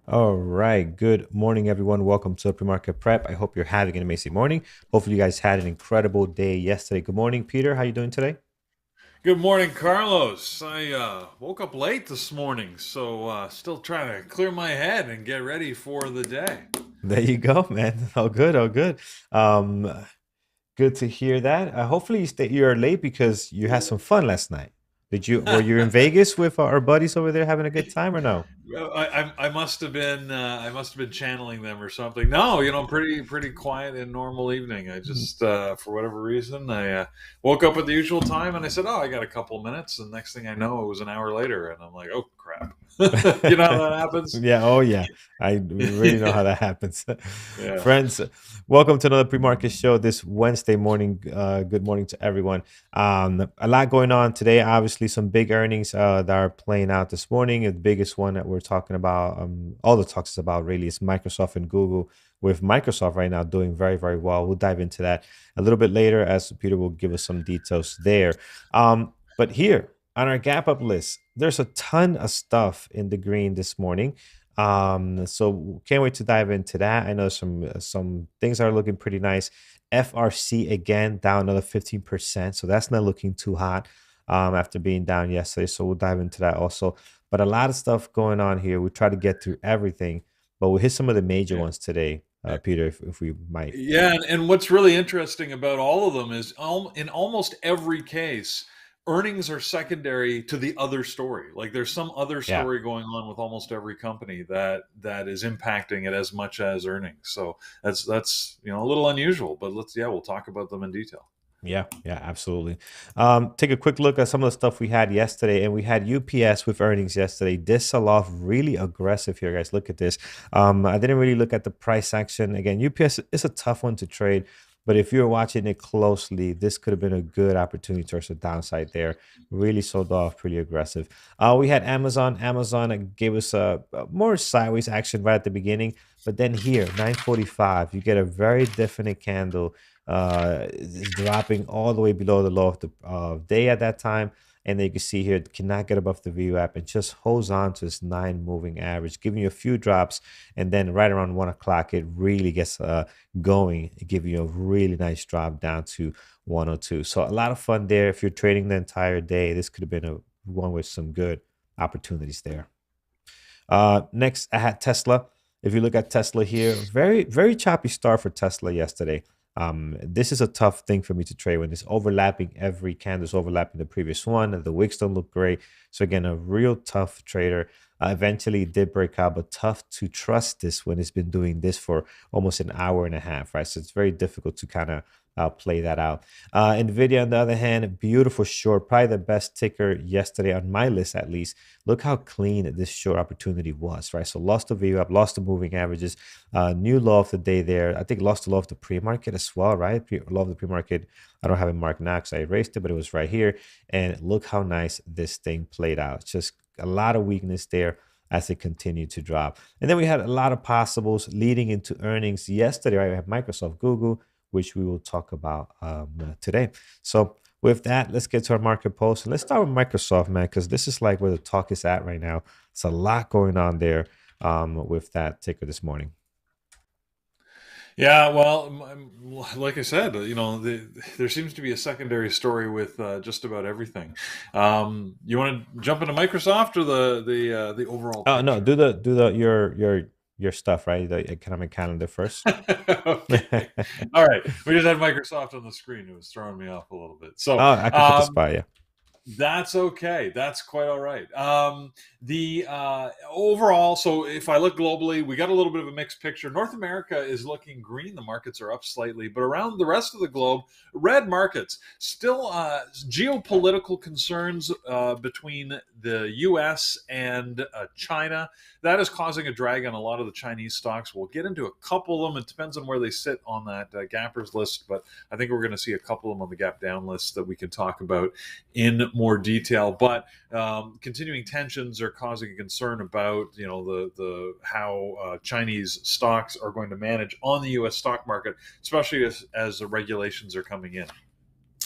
All right. Good morning, everyone. Welcome to Pre-Market Prep. I hope you're having an amazing morning. Hopefully, you guys had an incredible day yesterday. Good morning, Peter. How you doing today? Good morning, Carlos. I woke up late this morning, so still trying to clear my head and get ready for the day. There you go, man. All good, all good. Um, Good to hear that. Hopefully, you're late because you had some fun last night. Were you in Vegas with our buddies over there having a good time or no? I must have been channeling them or something. No, pretty quiet and normal evening. I just for whatever reason I woke up at the usual time and I said, "Oh, I got a couple of minutes." And next thing I know, it was an hour later, and I'm like, "Oh crap!" You know how that happens? Yeah, oh yeah. I really know how that happens. Yeah. Friends, welcome to another pre-market show this Wednesday morning. Good morning to everyone. A lot going on today. Obviously, some big earnings that are playing out this morning. The biggest one that we're talking about, all the talks is about really is Microsoft and Google. With Microsoft right now doing very, very well. We'll dive into that a little bit later as Peter will give us some details there. But here, on our gap up list, there's a ton of stuff in the green this morning. So can't wait to dive into that. I know some things are looking pretty nice. FRC again down another 15%. So that's not looking too hot after being down yesterday. So we'll dive into that also. But a lot of stuff going on here. We try to get through everything, but we'll hit some of the major Yeah. ones today, Peter, if we might. Yeah, and what's really interesting about all of them is in almost every case, earnings are secondary to the other story. Like there's some other Yeah. story going on with almost every company that is impacting it as much as earnings. So that's a little unusual, but we'll talk about them in detail. Yeah, yeah, absolutely. Take a quick look at some of the stuff we had yesterday, and we had UPS with earnings yesterday. This sell off really aggressive here, guys. Look at this. I didn't really look at the price action. Again, UPS is a tough one to trade, but if you're watching it closely, this could have been a good opportunity towards the downside there. Really sold off pretty aggressive. We had Amazon. Amazon gave us a more sideways action right at the beginning, but then here, 9:45, you get a very definite candle is dropping all the way below the low of the day at that time. And then you can see here, it cannot get above the VWAP and just holds on to this 9 moving average, giving you a few drops. And then right around 1 o'clock, it really gets going, giving you a really nice drop down to 102. So a lot of fun there. If you're trading the entire day, this could have been a one with some good opportunities there. Next, I had Tesla. If you look at Tesla here, very, very choppy start for Tesla yesterday. This is a tough thing for me to trade when it's overlapping every candle is overlapping the previous one. And the wicks don't look great. So again, a real tough trader. Eventually it did break out, but tough to trust this when it's been doing this for almost an hour and a half, right? So it's very difficult to kind of play that out. Nvidia, on the other hand, beautiful short, probably the best ticker yesterday on my list at least. Look how clean this short opportunity was, right? So lost the VWAP, lost the moving averages, new low of the day there. I think lost the low of the pre-market as well, right? Low of the pre-market. I don't have it marked now because I erased it, but it was right here. And look how nice this thing played out. Just a lot of weakness there as it continued to drop. And then we had a lot of possibles leading into earnings yesterday, right? We have Microsoft, Google, which we will talk about today. So with that, let's get to our market post. And let's start with Microsoft, man, because this is like where the talk is at right now. It's a lot going on there with that ticker this morning. Yeah, well, like I said, there seems to be a secondary story with just about everything. You want to jump into Microsoft or the overall Oh no, picture? do the your stuff, right? The economic calendar first. Okay. All right. We just had Microsoft on the screen. It was throwing me off a little bit. So, Oh, I can put the spy, yeah. that's okay. That's quite all right. The overall, so if I look globally, we got a little bit of a mixed picture. North America is looking green. The markets are up slightly, but around the rest of the globe, red markets. Still, geopolitical concerns between the U.S. and China. That is causing a drag on a lot of the Chinese stocks. We'll get into a couple of them. It depends on where they sit on that gappers list, but I think we're going to see a couple of them on the gap down list that we can talk about in more detail. But continuing tensions are causing a concern about the how Chinese stocks are going to manage on the U.S. stock market, especially as the regulations are coming in.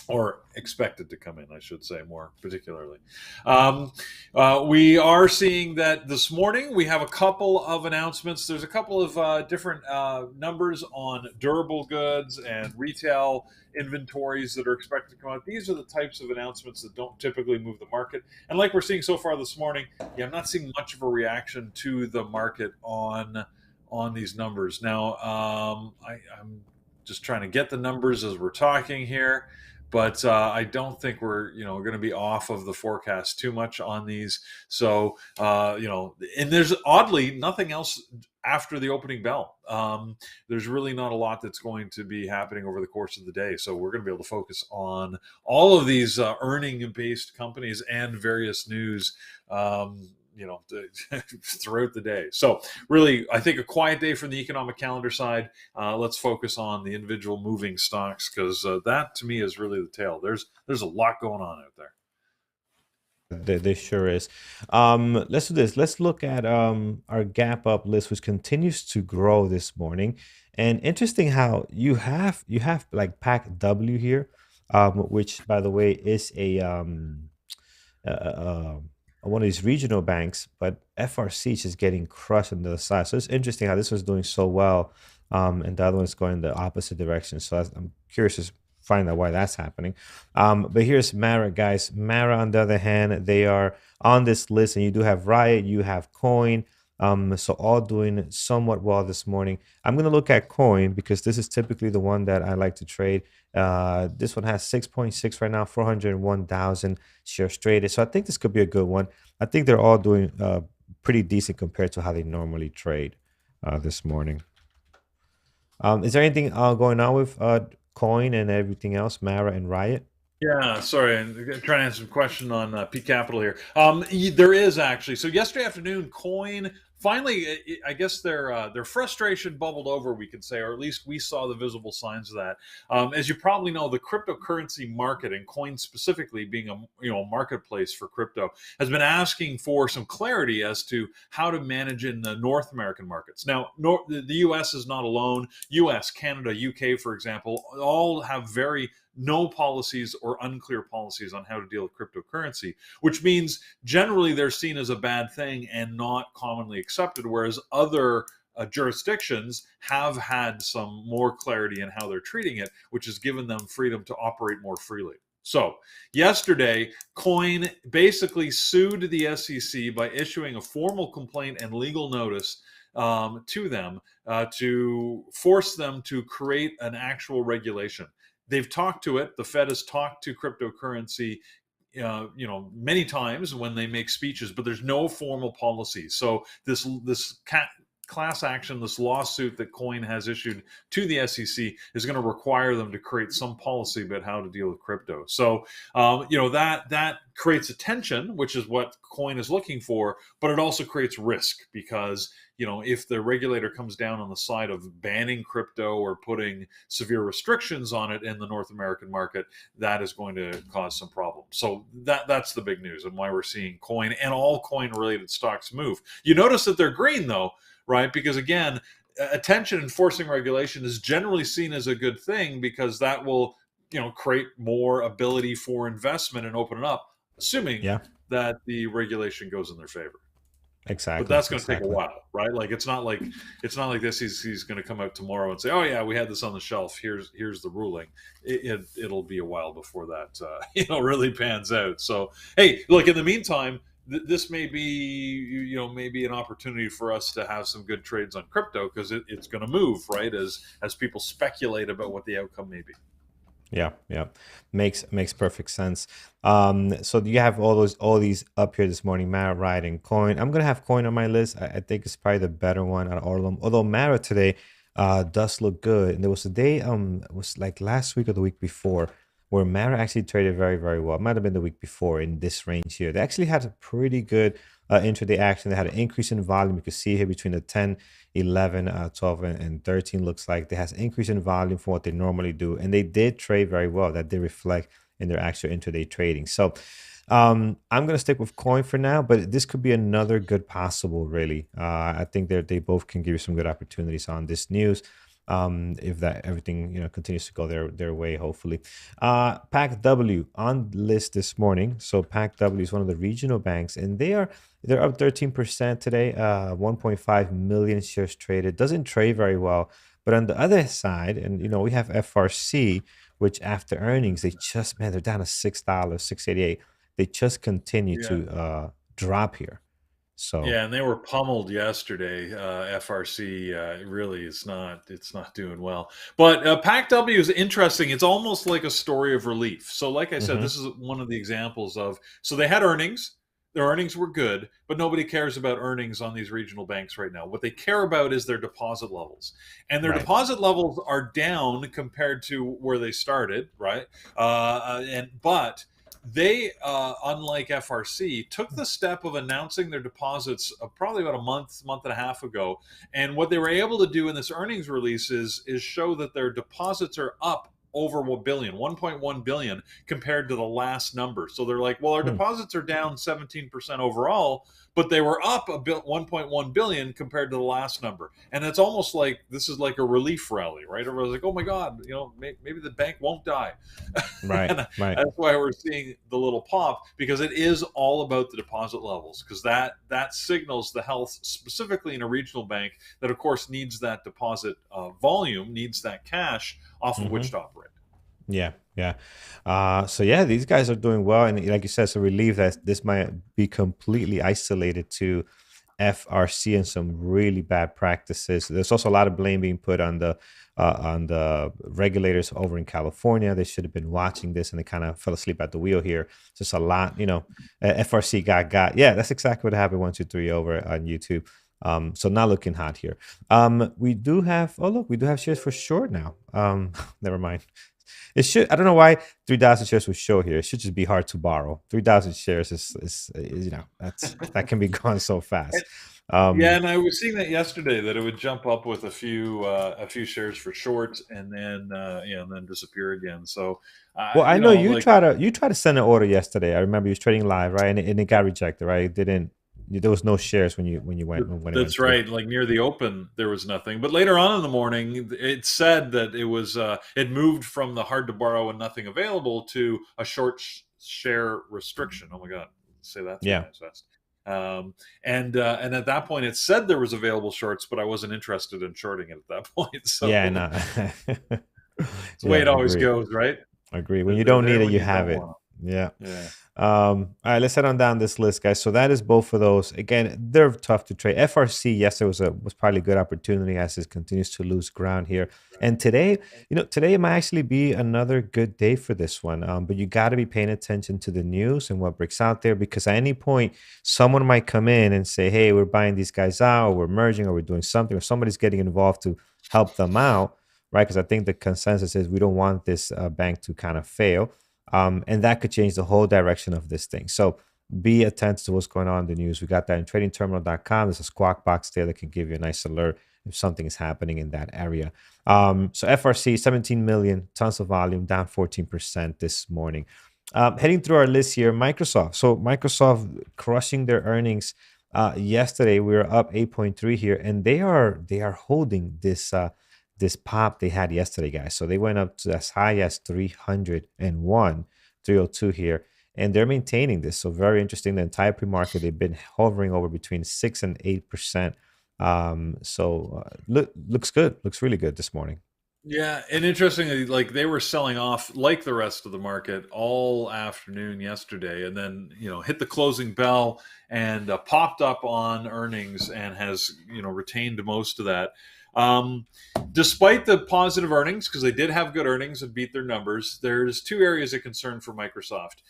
or expected to come in, I should say, more particularly. Um, we are seeing that this morning we have a couple of announcements. There's a couple of different numbers on durable goods and retail inventories that are expected to come out. These are the types of announcements that don't typically move the market. And like we're seeing so far this morning, yeah, I'm not seeing much of a reaction to the market on these numbers. Now, I'm just trying to get the numbers as we're talking here, but I don't think we're going to be off of the forecast too much on these. So and there's oddly nothing else after the opening bell. There's really not a lot that's going to be happening over the course of the day. So we're going to be able to focus on all of these earning based companies and various news. Throughout the day. So really, I think a quiet day from the economic calendar side. Let's focus on the individual moving stocks, because that to me is really the tale. There's a lot going on out there. There sure is. Let's do this. Let's look at our gap up list, which continues to grow this morning. And interesting how you have like Pack W here, which by the way is a uh, uh, one of these regional banks, but FRC is just getting crushed on the other side. So it's interesting how this one's doing so well, and the other one's going the opposite direction. So I'm curious to find out why that's happening. But here's Mara, guys. Mara, on the other hand, they are on this list, and you do have Riot, you have Coin. So all doing somewhat well this morning. I'm gonna look at Coin because this is typically the one that I like to trade. This one has 6.6 right now, 401,000 shares traded. So I think this could be a good one. I think they're all doing pretty decent compared to how they normally trade this morning. Is there anything going on with Coin and everything else, Mara and Riot? Yeah, sorry, I'm trying to answer some question on P Capital here. There is actually. So yesterday afternoon, Coin finally, I guess their frustration bubbled over, we could say, or at least we saw the visible signs of that. As you probably know, the cryptocurrency market, and Coin specifically, being a marketplace for crypto, has been asking for some clarity as to how to manage in the North American markets. Now, the U.S. is not alone. U.S., Canada, UK, for example, all have very no policies or unclear policies on how to deal with cryptocurrency, which means generally they're seen as a bad thing and not commonly accepted, whereas other jurisdictions have had some more clarity in how they're treating it, which has given them freedom to operate more freely. So, yesterday, Coin basically sued the SEC by issuing a formal complaint and legal notice to them to force them to create an actual regulation. They've talked to it. The Fed has talked to cryptocurrency, many times when they make speeches, but there's no formal policy. So this class action, this lawsuit that Coin has issued to the SEC, is going to require them to create some policy about how to deal with crypto. So that creates attention, which is what Coin is looking for, but it also creates risk because if the regulator comes down on the side of banning crypto or putting severe restrictions on it in the North American market, that is going to cause some problems. So that's the big news and why we're seeing Coin and all Coin related stocks move. You notice that they're green though, right? Because again, attention and forcing regulation is generally seen as a good thing because that will create more ability for investment and open it up, assuming Yeah, that the regulation goes in their favor. But exactly, that's going to take a exactly. while, right? Like it's not like this. He's going to come out tomorrow and say, "Oh yeah, we had this on the shelf. Here's the ruling." It'll be a while before that really pans out. So hey, look. In the meantime, this may be maybe an opportunity for us to have some good trades on crypto because it's going to move, right? As people speculate about what the outcome may be. Yeah, yeah, makes perfect sense. So you have all these up here this morning, Mara, Riot, and Coin. I'm gonna have Coin on my list. I think it's probably the better one out of all of them. Although Mara today does look good, and there was a day it was like last week or the week before where Mara actually traded very very well. It might have been the week before in this range here. They actually had a pretty good intraday action. They had an increase in volume. You can see here between the 10, 11, 12, and 13 looks like they has increase in volume from what they normally do. And they did trade very well. That did reflect in their actual intraday trading. So I'm going to stick with Coin for now, but this could be another good possible, really. I think they both can give you some good opportunities on this news. if that everything continues to go their way, hopefully. Pac W on the list this morning. So Pac W is one of the regional banks, and they're up 13% today. 1.5 million shares traded. Doesn't trade very well. But on the other side, and we have FRC, which after earnings, they're down to $6, 6.88. They just continue Yeah. to drop here. So Yeah, and they were pummeled yesterday. FRC really it's not doing well. But PACW is interesting. It's almost like a story of relief. So, like I said, mhm, this is one of the examples of. So they had earnings. Their earnings were good, but nobody cares about earnings on these regional banks right now. What they care about is their deposit levels, and their right. deposit levels are down compared to where they started. Right, and but they, unlike FRC, took the step of announcing their deposits probably about a month and a half ago. And what they were able to do in this earnings release is show that their deposits are up over 1.1 billion compared to the last number. So they're like, well, our Hmm, deposits are down 17% overall, but they were up 1.1 billion compared to the last number. And it's almost like this is like a relief rally, right? Everyone's like, oh my God, maybe the bank won't die. right, And right. that's why we're seeing the little pop, because it is all about the deposit levels, because that signals the health, specifically in a regional bank that of course needs that deposit volume, needs that cash off of which Mhm. to operate. Yeah, yeah. So yeah, these guys are doing well, and like you said, it's a relief that this might be completely isolated to FRC and some really bad practices. There's also a lot of blame being put on the regulators over in California. They should have been watching this, and they kind of fell asleep at the wheel here. Just a lot, FRC got. Yeah, that's exactly what happened. 1, 2, 3 over on YouTube. So not looking hot here. We do have. Oh look, we do have shares for short now. Never mind. It should. I don't know why 3,000 shares would show here. It should just be hard to borrow. 3,000 shares is that can be gone so And, fast. yeah, Um, and I was seeing that yesterday, that it would jump up with a few shares for short, and then disappear again. So, well, I know like you try to send an order yesterday. I remember you was trading live, right? And it got rejected, right? It didn't. There was no shares when you went when it went That's through. right. Like near the open, there was nothing. But later on in the morning, it said that it moved from the hard to borrow and nothing available to a short share restriction. Oh my God, say that three Yeah, times fast. And at that point, it said there was available shorts, but I wasn't interested in shorting it at that point. yeah, So no. it's the way Yeah, it always goes, right? agree. When you They're don't there need it, when you you have don't it. want Yeah. them. Yeah. All right, let's head on down this list, guys. So that is both of those. Again, they're tough to trade. FRC, yes, it was probably a good opportunity as it continues to lose ground here. And today, today might actually be another good day for this one. But you got to be paying attention to the news and what breaks out there, because at any point, someone might come in and say, "Hey, we're buying these guys out, or we're merging, or we're doing something," or somebody's getting involved to help them out, right? Because I think the consensus is we don't want this bank to kind of fail, and that could change the whole direction of this thing. So be attentive to what's going on in the news. We got that in tradingterminal.com. There's a squawk box there that can give you a nice alert if something is happening in that area. So FRC, 17 million, tons of volume, down 14% this morning. Heading through our list here, Microsoft. So Microsoft crushing their earnings. Yesterday we were up 8.3 here, and they are holding this pop they had yesterday, guys. So they went up to as high as 301, 302 here, and they're maintaining this. So very interesting. The entire pre-market, they've been hovering over between 6 and 8%. Looks good. Looks really good this morning. Yeah, and interestingly, like they were selling off like the rest of the market all afternoon yesterday, and then hit the closing bell and popped up on earnings and has retained most of that. Um, Despite the positive earnings, because they did have good earnings and beat their numbers, there's two areas of concern for Microsoft.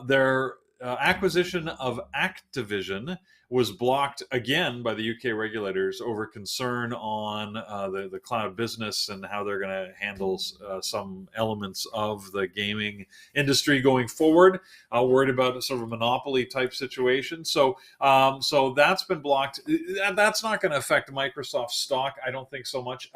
Their acquisition of Activision was blocked again by the UK regulators over concern on the cloud business and how they're going to handle some elements of the gaming industry going forward. Worried about a sort of a monopoly type situation. So that's been blocked. That's not going to affect Microsoft stock, I don't think so much.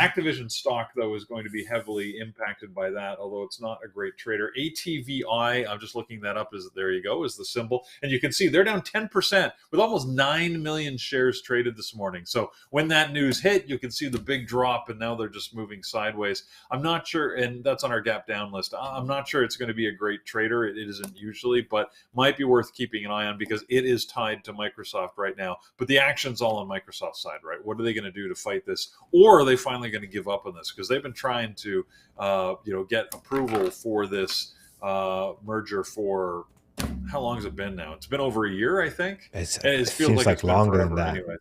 Activision stock, though, is going to be heavily impacted by that, although it's not a great trader. ATVI, I'm just looking that up, there you go, is the symbol. And you can see they're down 10% with almost 9 million shares traded this morning. So when that news hit, you can see the big drop, and now they're just moving sideways. I'm not sure, and that's on our gap down list. I'm not sure it's going to be a great trader. It isn't usually, but might be worth keeping an eye on because it is tied to Microsoft right now. But the action's all on Microsoft's side, right? What are they going to do to fight this? Or are they finally going to give up on this? Because they've been trying to, get approval for this merger for how long has it been now? It's been over a year, I think. It feels like longer than that. Anyway.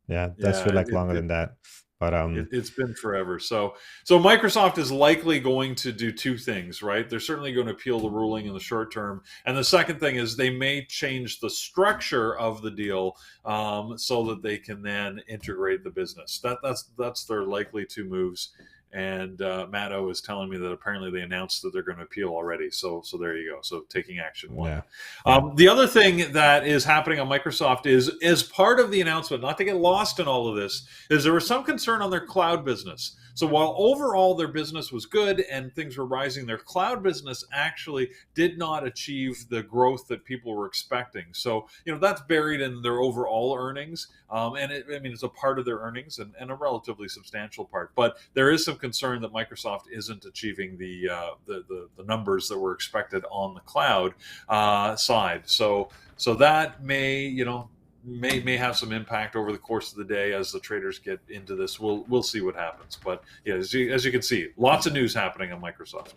Yeah, it does feel like longer than that. But it's been forever. So Microsoft is likely going to do two things, right? They're certainly going to appeal the ruling in the short term, and the second thing is they may change the structure of the deal so that they can then integrate the business. That's their likely two moves. And Matt O is telling me that apparently they announced that they're going to appeal already. So there you go. So taking action one. Yeah. The other thing that is happening on Microsoft is, as part of the announcement, not to get lost in all of this, is there was some concern on their cloud business. So while overall their business was good and things were rising, their cloud business actually did not achieve the growth that people were expecting. So, that's buried in their overall earnings. And it's a part of their earnings and a relatively substantial part. But there is some concern that Microsoft isn't achieving the numbers that were expected on the cloud side. So that may have some impact over the course of the day as the traders get into this. We'll see what happens. But yeah, as you can see, lots of news happening on Microsoft.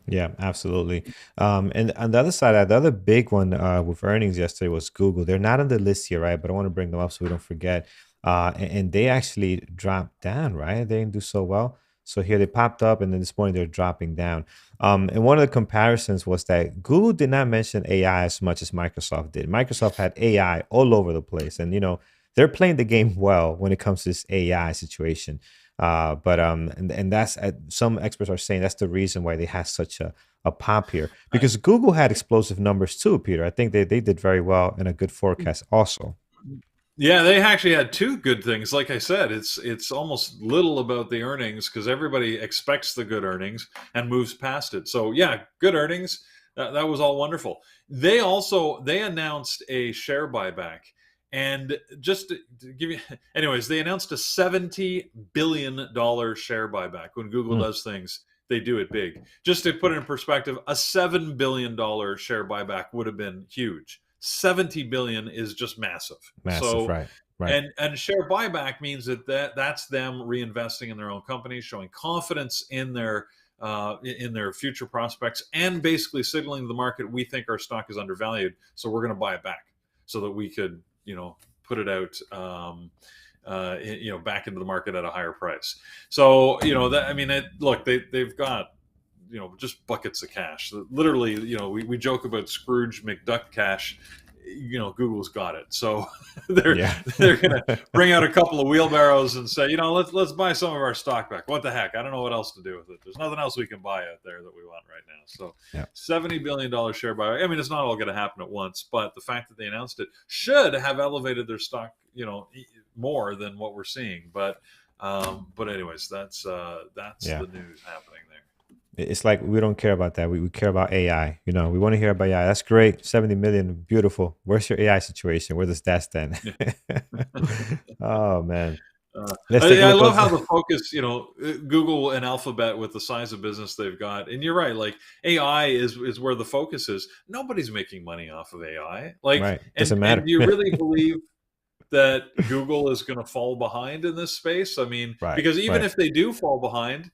Yeah, absolutely. And on the other side, the other big one with earnings yesterday was Google. They're not on the list here, right? But I want to bring them up so we don't forget. And they actually dropped down, right? They didn't do so well. So here they popped up, and then this morning they're dropping down. And one of the comparisons was that Google did not mention AI as much as Microsoft did. Microsoft had AI all over the place, and they're playing the game well when it comes to this AI situation. But that's some experts are saying that's the reason why they had such a pop here, because Google had explosive numbers too, Peter. I think they did very well and a good forecast also. Yeah, they actually had two good things. Like I said, it's almost little about the earnings because everybody expects the good earnings and moves past it. So yeah, good earnings. That was all wonderful. They announced a share buyback. And just to give you, anyways, they announced a $70 billion share buyback. When Google does things, they do it big. Just to put it in perspective, a $7 billion share buyback would have been huge. 70 billion is just massive. So, right. And share buyback means that's them reinvesting in their own company, showing confidence in their future prospects, and basically signaling to the market, we think our stock is undervalued, so we're going to buy it back so that we could put it out back into the market at a higher price. So look, they've got just buckets of cash. Literally, we joke about Scrooge McDuck cash. Google's got it. So they're going to bring out a couple of wheelbarrows and say, let's buy some of our stock back. What the heck? I don't know what else to do with it. There's nothing else we can buy out there that we want right now. So $70 billion share buyback. It's not all going to happen at once, but the fact that they announced it should have elevated their stock, more than what we're seeing. But anyways, that's the news happening there. It's like we don't care about that. We care about AI. We want to hear about AI. That's great. 70 million, beautiful. Where's your AI situation? Where does that stand? Oh man. I love how the focus, Google and Alphabet with the size of business they've got. And you're right, like AI is where the focus is. Nobody's making money off of AI. Right. Doesn't matter. And do you really believe that Google is going to fall behind in this space? Because even if they do fall behind,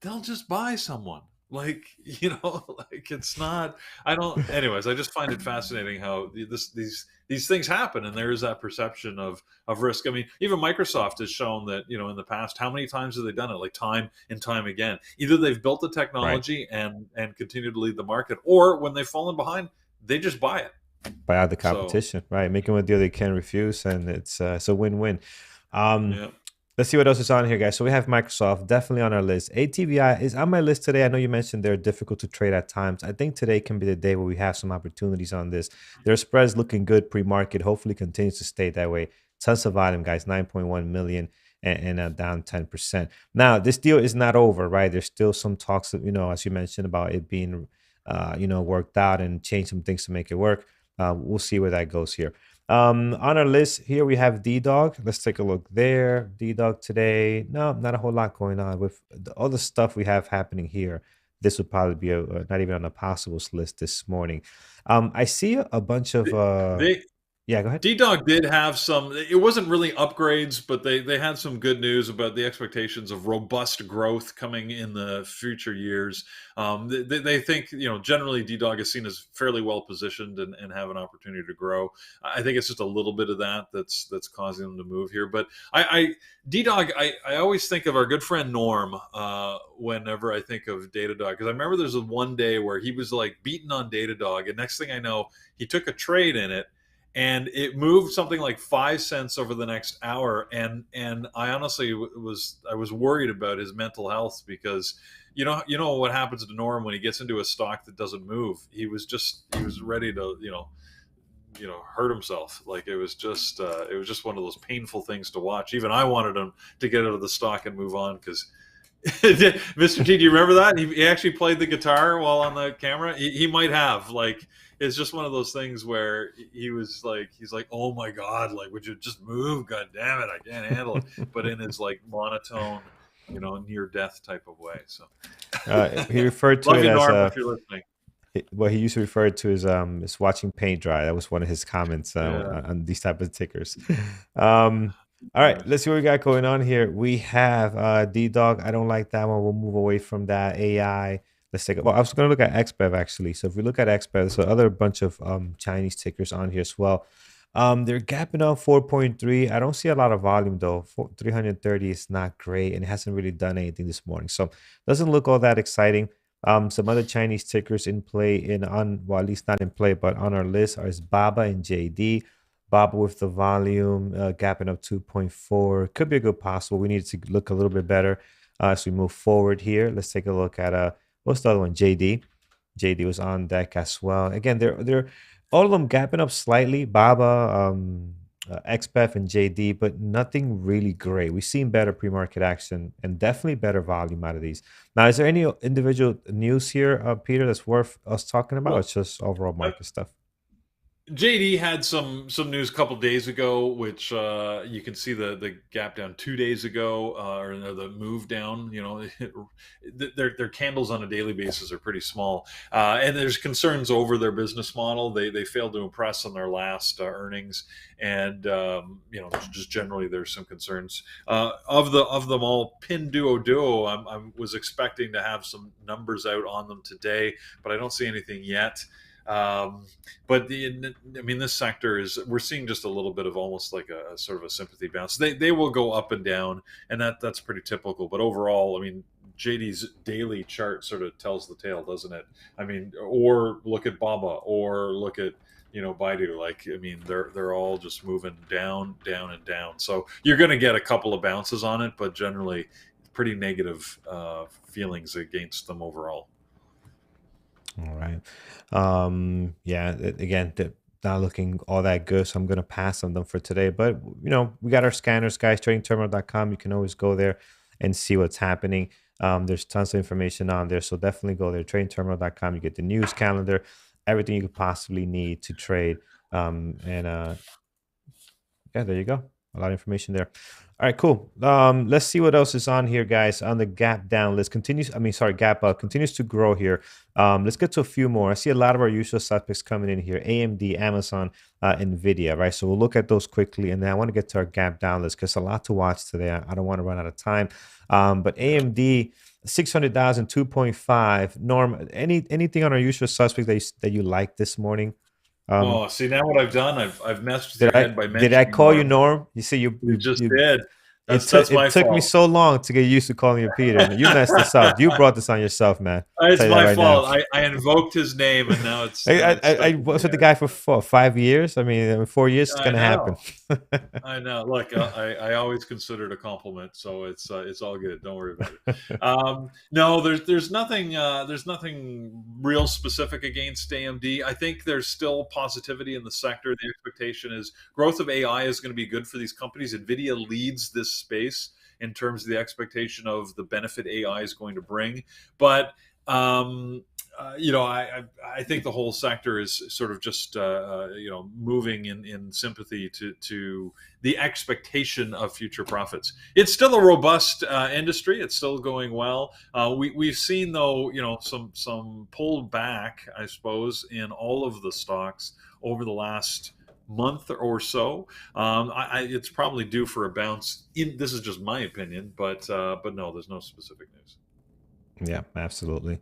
they'll just buy someone. It's not. Anyways, I just find it fascinating how these things happen, and there is that perception of risk. Even Microsoft has shown that in the past, how many times have they done it? Like time and time again. Either they've built the technology and continue to lead the market, or when they've fallen behind, they just buy it. Buy out the competition, right? Make them a deal they can't refuse, and it's a win-win. Let's see what else is on here, guys. So we have Microsoft definitely on our list. ATVI is on my list today. I know you mentioned they're difficult to trade at times. I think today can be the day where we have some opportunities on this. Their spread's looking good pre-market. Hopefully continues to stay that way. Tons of volume, guys. 9.1 million. and down 10%. Now, this deal is not over, right? There's still some talks, as you mentioned, about it being, worked out and change some things to make it work. We'll see where that goes here. On our list here, we have D Dog. Let's take a look there. D Dog today. No, not a whole lot going on with all the stuff we have happening here. This would probably be not even on the possibles list this morning. I see a bunch of They yeah, go ahead. D-Dog did have some. It wasn't really upgrades, but they had some good news about the expectations of robust growth coming in the future years. They think, generally D-Dog is seen as fairly well positioned and have an opportunity to grow. I think it's just a little bit of that's causing them to move here. But D-Dog, I always think of our good friend Norm whenever I think of Datadog, because I remember there's one day where he was like beaten on Datadog, and next thing I know, he took a trade in it and it moved something like 5 cents over the next hour. And I honestly was worried about his mental health, because you know what happens to Norm when he gets into a stock that doesn't move. He was ready to hurt himself. Like, it was just one of those painful things to watch. Even I wanted him to get out of the stock and move on, because Mr. T, do you remember that? He actually played the guitar while on the camera. He might have. Like, it's just one of those things where he's like, oh my God, like, would you just move? God damn it, I can't handle it. But in his like monotone, near death type of way. So He referred to love it you, as Norm, if you're listening. what he used to refer to as watching paint dry. That was one of his comments Yeah. on these type of tickers. All right, let's see what we got going on here. We have D Dog. I don't like that one. We'll move away from that. AI. Let's take. Well, I was going to look at XBEV actually. So if we look at XBEV, there's another bunch of Chinese tickers on here as well. They're gapping up 4.3. I don't see a lot of volume though. 330 is not great, and it hasn't really done anything this morning. So doesn't look all that exciting. Some other Chinese tickers in play well, at least not in play, but on our list is Baba and JD. Baba with the volume gapping up 2.4. Could be a good possible. We need to look a little bit better as we move forward here. Let's take a look at what's the other one? JD. JD was on deck as well. Again, they're all of them gapping up slightly. Baba, XPEF, and JD, but nothing really great. We've seen better pre-market action and definitely better volume out of these. Now, is there any individual news here, Peter, that's worth us talking about? Or Well, it's just overall I, market stuff. JD had some news a couple days ago, which you can see the gap down 2 days ago, or the move down. Their candles on a daily basis are pretty small, and there's concerns over their business model. They failed to impress on their last earnings, and just generally there's some concerns of them all. Pinduoduo, I was expecting to have some numbers out on them today, but I don't see anything yet. Um, but this sector we're seeing just a little bit of almost like a sort of a sympathy bounce. They will go up and down, and that's pretty typical. But overall, JD's daily chart sort of tells the tale, doesn't it? Or look at Baba, or look at Baidu. They're all just moving down, down, and down. So you're going to get a couple of bounces on it, but generally, pretty negative feelings against them overall. All right. Yeah, again, not looking all that good, so I'm gonna pass on them for today. But we got our scanners, guys, tradingterminal.com. You can always go there and see what's happening. There's tons of information on there, so definitely go there. Tradingterminal.com. You get the news calendar, everything you could possibly need to trade. And Yeah, there you go. A lot of information there. All right, cool. Let's see what else is on here, guys. On the gap down list continues. Gap up continues to grow here. Let's get to a few more. I see a lot of our usual suspects coming in here: AMD, Amazon, Nvidia. Right. So we'll look at those quickly, and then I want to get to our gap down list because a lot to watch today. I don't want to run out of time. But AMD. 600,000, 2.5. Norm, anything on our usual suspect that you like this morning? Um, Oh, see now what I've done? I've messed with did your I head by did I mentioning call you Norm. Norm? You see, you You you, just you did. it That's took it my took me fault. so long to get used to calling you Peter. Man. You messed this up. You brought this on yourself, man. It's Tell you that my right now. fault. I invoked his name, and now it's I stuck in was my with the head. guy for 5 years. 4 years, it's I gonna happen. know. I know. Look, I always consider it a compliment, so it's all good. Don't worry about it. No, there's nothing real specific against AMD. I think there's still positivity in the sector. The expectation is growth of AI is going to be good for these companies. Nvidia leads this space in terms of the expectation of the benefit AI is going to bring. But I think the whole sector is sort of just moving in sympathy to the expectation of future profits. It's still a robust industry. It's still going well. We've seen, though, some pull back, I suppose, in all of the stocks over the last month or so. It's probably due for a bounce. This is just my opinion, but no, there's no specific news. Yeah, absolutely.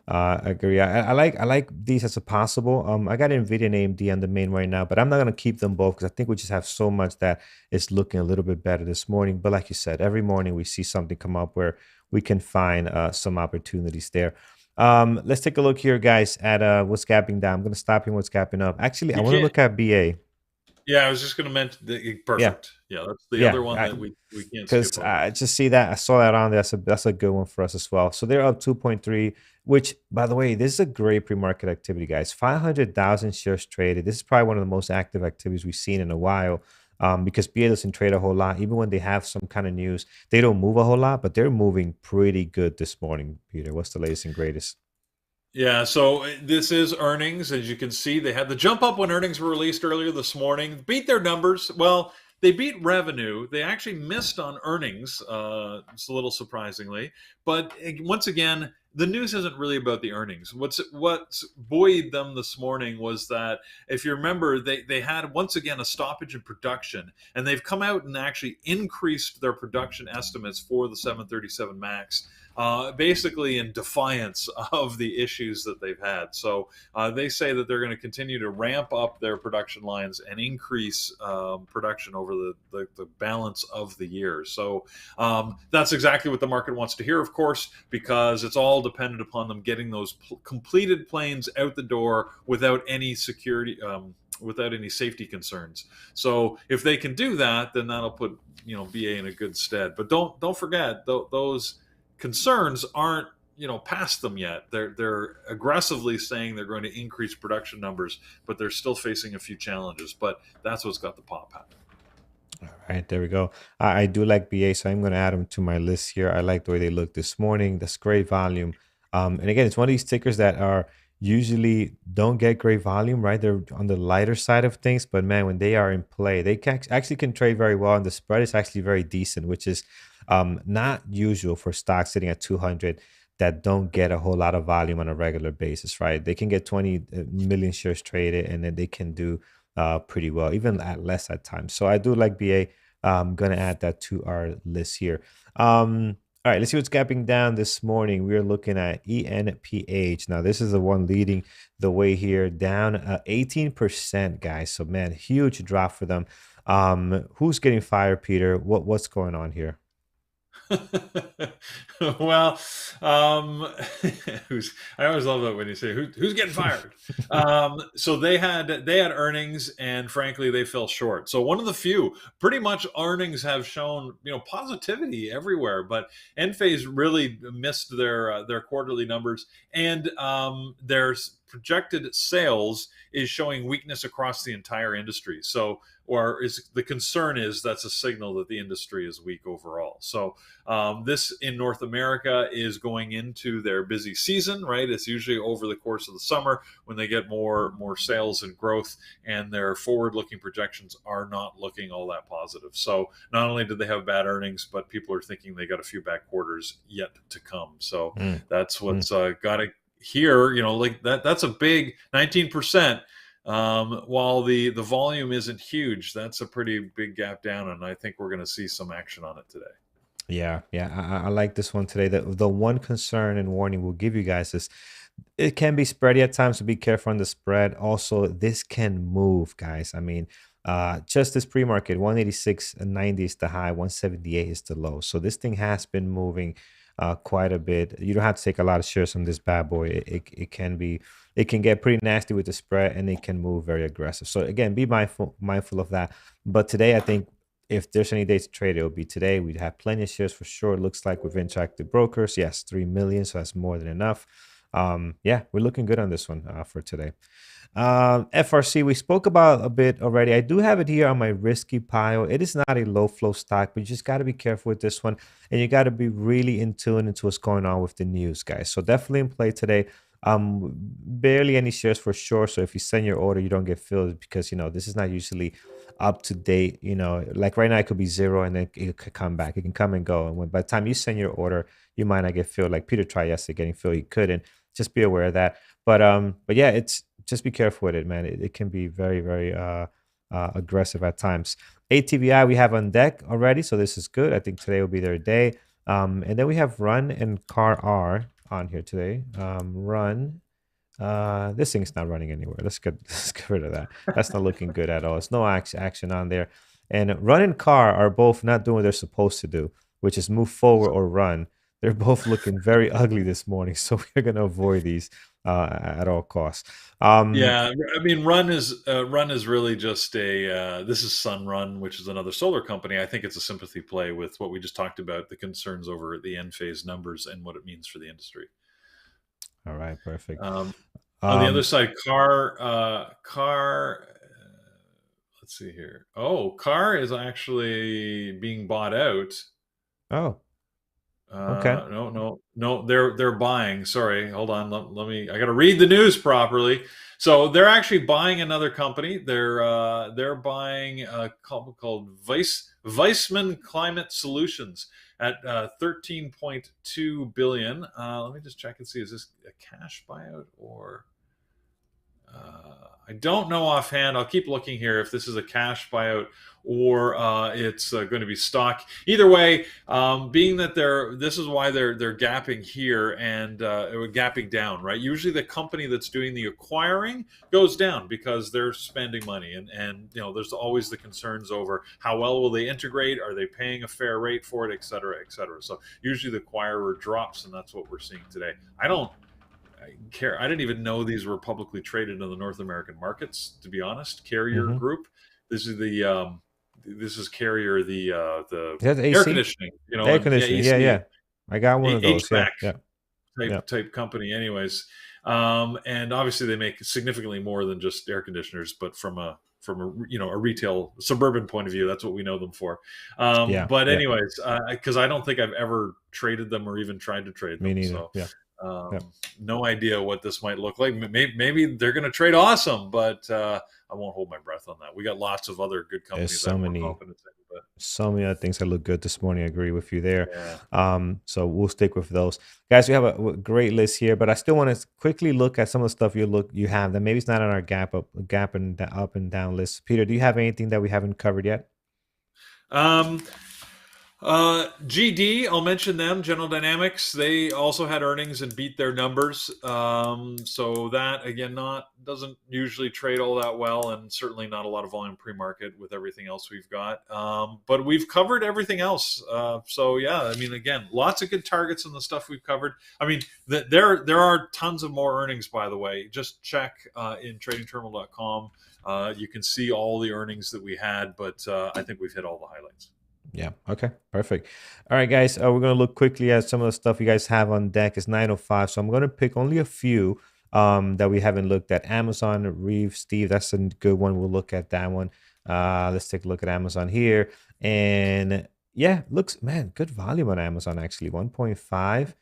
I agree. I like these as a possible. I got Nvidia and AMD on the main right now, but I'm not gonna keep them both because I think we just have so much that is looking a little bit better this morning. But like you said, every morning we see something come up where we can find some opportunities there. Let's take a look here, guys, at what's gapping down. I'm gonna stop here. What's gapping up? Actually, I You want to can't. look at BA. Yeah, I was just going to mention Yeah, perfect. Yeah, that's the other one yeah. that we can't skip Because over. I just see that I saw that on there. That's a good one for us as well. So they're up 2.3, which, by the way, this is a great pre-market activity, guys. 500,000 shares traded. This is probably one of the most active activities we've seen in a while. Because BA doesn't trade a whole lot. Even when they have some kind of news, they don't move a whole lot, but they're moving pretty good this morning. Peter, what's the latest and greatest? Yeah, so this is earnings. As you can see, they had the jump up when earnings were released earlier this morning, beat their numbers. Well, they beat revenue. They actually missed on earnings, it's a little surprisingly. But once again, the news isn't really about the earnings. What's buoyed them this morning was that, if you remember, they had once again a stoppage in production, and they've come out and actually increased their production estimates for the 737 Max, basically in defiance of the issues that they've had. So they say that they're going to continue to ramp up their production lines and increase production over the balance of the year. So that's exactly what the market wants to hear, of course, because it's all dependent upon them getting those completed planes out the door without any security. Without any safety concerns. So if they can do that, then that'll put BA in a good stead. But don't forget those concerns aren't past them yet. They're aggressively saying they're going to increase production numbers, but they're still facing a few challenges. But that's what's got the pop happening. All right, there we go. I do like BA, so I'm going to add them to my list here. I like the way they look this morning. That's great volume. And again, it's one of these tickers that are usually don't get great volume, right? They're on the lighter side of things, but man, when they are in play, they actually can trade very well, and the spread is actually very decent, which is not usual for stocks sitting at 200 that don't get a whole lot of volume on a regular basis, right? They can get 20 million shares traded, and then they can do pretty well, even at less at times. So I do like BA. I'm gonna add that to our list here. All right, let's see what's gapping down this morning. We're looking at ENPH. Now, this is the one leading the way here, down 18%, guys. So, man, huge drop for them. Who's getting fired, Peter? What's going on here? Well, who's I always love that when you say who's getting fired. So they had earnings, and frankly, they fell short. So one of the few, pretty much earnings have shown positivity everywhere, but Enphase really missed their quarterly numbers, and their projected sales is showing weakness across the entire industry. So, or is the concern is that's a signal that the industry is weak overall. So this in North America is going into their busy season, right? It's usually over the course of the summer when they get more sales and growth, and their forward-looking projections are not looking all that positive. So not only did they have bad earnings, but people are thinking they got a few bad quarters yet to come. So Mm, that's mm. what's got to here. Like that's a big 19%. While the volume isn't huge, that's a pretty big gap down, and I think we're going to see some action on it today. Yeah, yeah, I like this one today. The one concern and warning we'll give you guys is it can be spready at times, so be careful on the spread. Also, this can move, guys. I mean, just this pre-market, 186.90 is the high, 178 is the low. So this thing has been moving quite a bit. You don't have to take a lot of shares on this bad boy. It can be, it can get pretty nasty with the spread, and it can move very aggressive. So again, be mindful of that. But today, I think if there's any day to trade, it'll be today. We'd have plenty of shares for sure. It looks like with Interactive Brokers, yes, 3 million, so that's more than enough. Yeah, we're looking good on this one for today. FRC, we spoke about a bit already. I do have it here on my risky pile. It is not a low flow stock, but you just got to be careful with this one. And you got to be really in tune into what's going on with the news, guys. So definitely in play today. Barely any shares for sure. So if you send your order, you don't get filled because, this is not usually up to date. Like right now, it could be zero and then it could come back. It can come and go. And by the time you send your order, you might not get filled. Like Peter tried yesterday getting filled, he couldn't. Just be aware of that. But yeah, it's just be careful with it, man. It can be very, very aggressive at times. ATVI we have on deck already, so this is good. I think today will be their day. And then we have Run and Car R on here today. Run. This thing's not running anywhere. Let's get rid of that. That's not looking good at all. It's no action on there. And Run and Car are both not doing what they're supposed to do, which is move forward or run. They're both looking very ugly this morning, so we're gonna avoid these at all costs. Um, Yeah, I mean, Run is really just a this is Sunrun, which is another solar company. I think it's a sympathy play with what we just talked about, the concerns over the end phase numbers and what it means for the industry. all right, perfect. Um, on the other Um, side, car. Let's see here. Oh, car is actually being bought out. oh, okay. No, no, no. They're buying. Sorry, hold on. Let me. I got to read the news properly. So they're actually buying another company. They're buying a company called Weissman Climate Solutions at 13.2 billion. Let me just check and see. Is this a cash buyout or? I don't know offhand. I'll keep looking here if this is a cash buyout or it's going to be stock. Either way, being that this is why they're gapping here and gapping down, right? Usually, the company that's doing the acquiring goes down because they're spending money, and there's always the concerns over how well will they integrate, are they paying a fair rate for it, et cetera, et cetera. So usually the acquirer drops, and that's what we're seeing today. I care. I didn't even know these were publicly traded in the North American markets. To be honest, Carrier Mm-hmm. Group. This is this is Carrier, the Is that the air AC? conditioning, Air and yeah, conditioning. Yeah, AC, yeah. I got one of those. Yeah, HVAC yeah, yeah. type company. Anyways, and obviously they make significantly more than just air conditioners, but from a retail suburban point of view, that's what we know them for. Yeah, But yeah. anyways, because I don't think I've ever traded them or even tried to trade Me them, neither. so Yeah, yeah. no idea what this might look like. Maybe they're going to trade awesome, but I won't hold my breath on that. We got lots of other good There's companies I so have more many confidence in, but so many other things that look good this morning. I agree with you there. yeah. So we'll stick with those, guys. We have a great list here, but I still want to quickly look at some of the stuff you have that maybe it's not on our gap and up and down list. Peter, do you have anything that we haven't covered yet? Um, GD, I'll mention them. General Dynamics, they also had earnings and beat their numbers. So that again, not doesn't usually trade all that well, and certainly not a lot of volume pre-market with everything else we've got. But we've covered everything else. So yeah, I mean, again, lots of good targets in the stuff we've covered. I mean, there are tons of more earnings, by the way. Just check in tradingterminal.com. You can see all the earnings that we had, but I think we've hit all the highlights. Yeah. Okay. Perfect. All right, guys. We're gonna look quickly at some of the stuff you guys have on deck. It's 9:05, so I'm gonna pick only a few that we haven't looked at. Amazon, Reeve, Steve. That's a good one. We'll look at that one. Let's take a look at Amazon here, and yeah, looks man, good volume on Amazon actually. 1.5.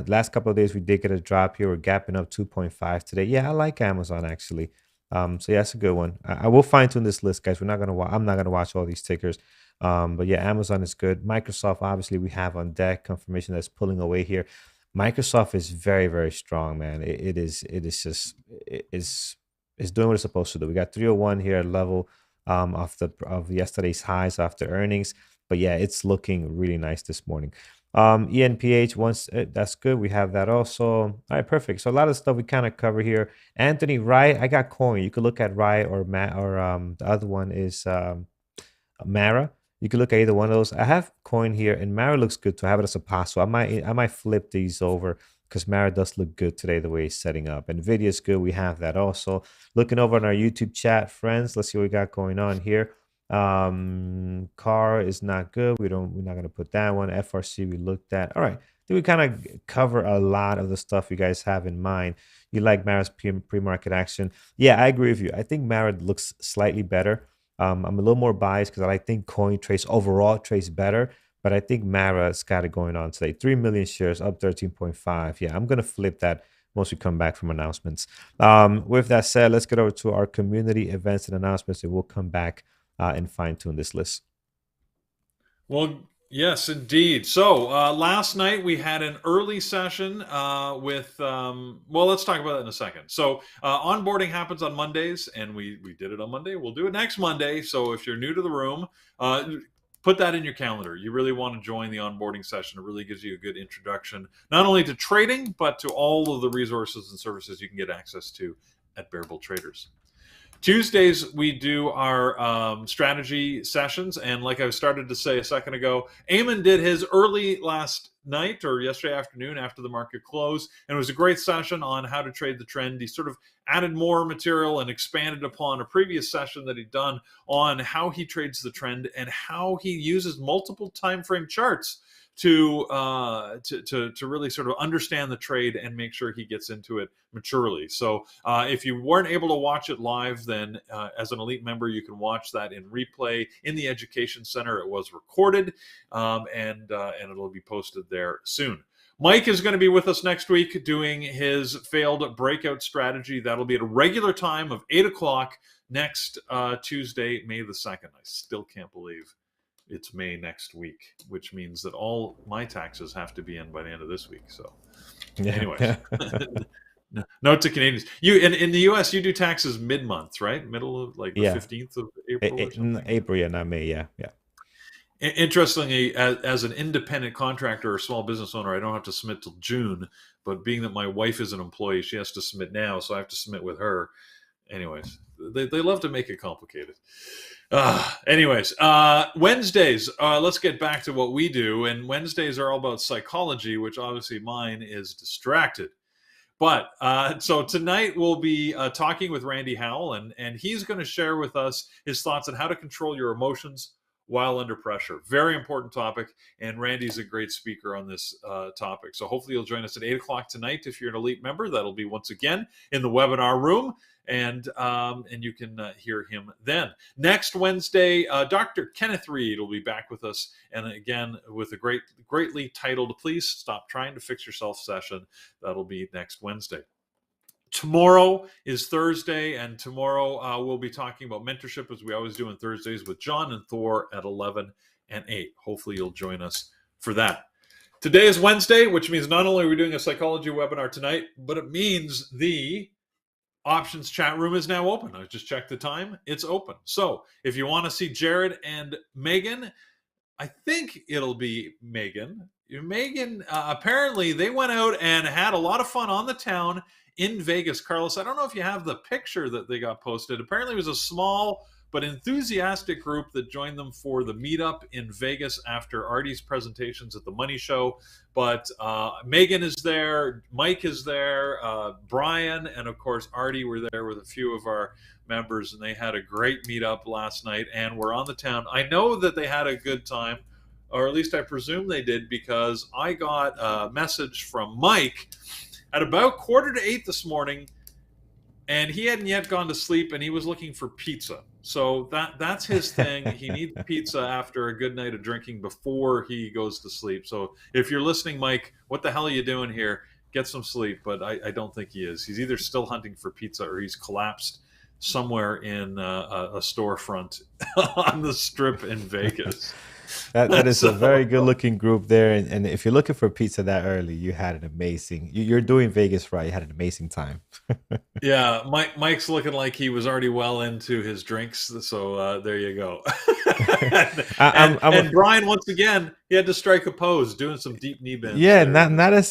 Last couple of days we did get a drop here. We're gapping up 2.5 today. Yeah, I like Amazon actually. So yeah, that's a good one. I will fine tune this list, guys. We're not gonna. I'm not gonna watch all these tickers. But yeah, Amazon is good. Microsoft, obviously, we have on deck confirmation that's pulling away here. Microsoft is very, very strong, man. It is doing what it's supposed to do. We got 301 here at level of yesterday's highs after earnings. But yeah, it's looking really nice this morning. ENPH once that's good. We have that also. All right, perfect. So a lot of stuff we kind of cover here. Anthony Wright, I got coin. You could look at Wright or Matt or the other one is Mara. You can look at either one of those. I have coin here, and Mara looks good to have it as a pass. So I might flip these over because Mara does look good today the way it's setting up. Nvidia is good. We have that also. Looking over on our YouTube chat, friends. Let's see what we got going on here. Car is not good. We're not gonna put that one. FRC we looked at. All right. think we kind of cover a lot of the stuff you guys have in mind. You like Mara's pre-market action. Yeah, I agree with you. I think Mara looks slightly better. I'm a little more biased because I think CoinTrace overall trades better, but I think Mara's got it going on today. 3 million shares, up 13.5. Yeah, I'm going to flip that once we come back from announcements. With that said, let's get over to our community events and announcements, and we'll come back and fine tune this list. Well, yes, indeed. So last night we had an early session with. Well, let's talk about that in a second. So onboarding happens on Mondays, and we did it on Monday. We'll do it next Monday. So if you're new to the room, put that in your calendar. You really want to join the onboarding session. It really gives you a good introduction, not only to trading, but to all of the resources and services you can get access to at Bearable Traders. Tuesdays, we do our strategy sessions. And like I started to say a second ago, Eamon did his early last night or yesterday afternoon after the market closed. And it was a great session on how to trade the trend. He sort of added more material and expanded upon a previous session that he'd done on how he trades the trend and how he uses multiple time frame charts to really sort of understand the trade and make sure he gets into it maturely. So if you weren't able to watch it live, then as an elite member, you can watch that in replay in the Education Center. It was recorded, and it'll be posted there soon. Mike is going to be with us next week doing his failed breakout strategy. That'll be at a regular time of 8 o'clock next Tuesday, May the 2nd. I still can't believe it's May next week, which means that all my taxes have to be in by the end of this week. So, anyways, note to Canadians: you in the U.S. you do taxes mid-month, right? Middle of like the 15th of April. Or something? April, yeah, not May, yeah. Interestingly, as an independent contractor or small business owner, I don't have to submit till June. But being that my wife is an employee, she has to submit now, so I have to submit with her. Anyways, they love to make it complicated. Anyways, Wednesdays, let's get back to what we do. And Wednesdays are all about psychology, which obviously mine is distracted. But so tonight we'll be talking with Randy Howell, and he's going to share with us his thoughts on how to control your emotions while under pressure. Very important topic, and Randy's a great speaker on this topic. So hopefully you'll join us at 8 o'clock tonight. If you're an elite member, that'll be once again in the webinar room, and you can hear him then. Next Wednesday, Dr. Kenneth Reed will be back with us, and again with a greatly titled "Please Stop Trying to Fix Yourself" session. That'll be next Wednesday. Tomorrow is Thursday, and tomorrow we'll be talking about mentorship, as we always do on Thursdays, with John and Thor at 11 and 8. Hopefully you'll join us for that. Today is Wednesday, which means not only are we doing a psychology webinar tonight, but it means the options chat room is now open. I just checked the time. It's open. So if you want to see Jared and Megan, I think it'll be Megan. Megan, apparently they went out and had a lot of fun on the town in Vegas. Carlos, I don't know if you have the picture that they got posted. Apparently it was a small but enthusiastic group that joined them for the meetup in Vegas after Artie's presentations at the Money Show. But Megan is there, Mike is there, Brian, and of course Artie were there with a few of our members, and they had a great meetup last night and were on the town. I know that they had a good time, or at least I presume they did, because I got a message from Mike at about 7:45 this morning, and he hadn't yet gone to sleep, and he was looking for pizza. So that's his thing. He needs pizza after a good night of drinking before he goes to sleep. So if you're listening, Mike, what the hell are you doing here? Get some sleep. But I don't think he is. He's either still hunting for pizza or he's collapsed somewhere in a storefront on the Strip in Vegas. That is a very good looking group there, and if you're looking for pizza that early, you had an amazing. You're doing Vegas right. You had an amazing time. Yeah, Mike's looking like he was already well into his drinks, so there you go. and Brian, once again, he had to strike a pose, doing some deep knee bends. Yeah, not as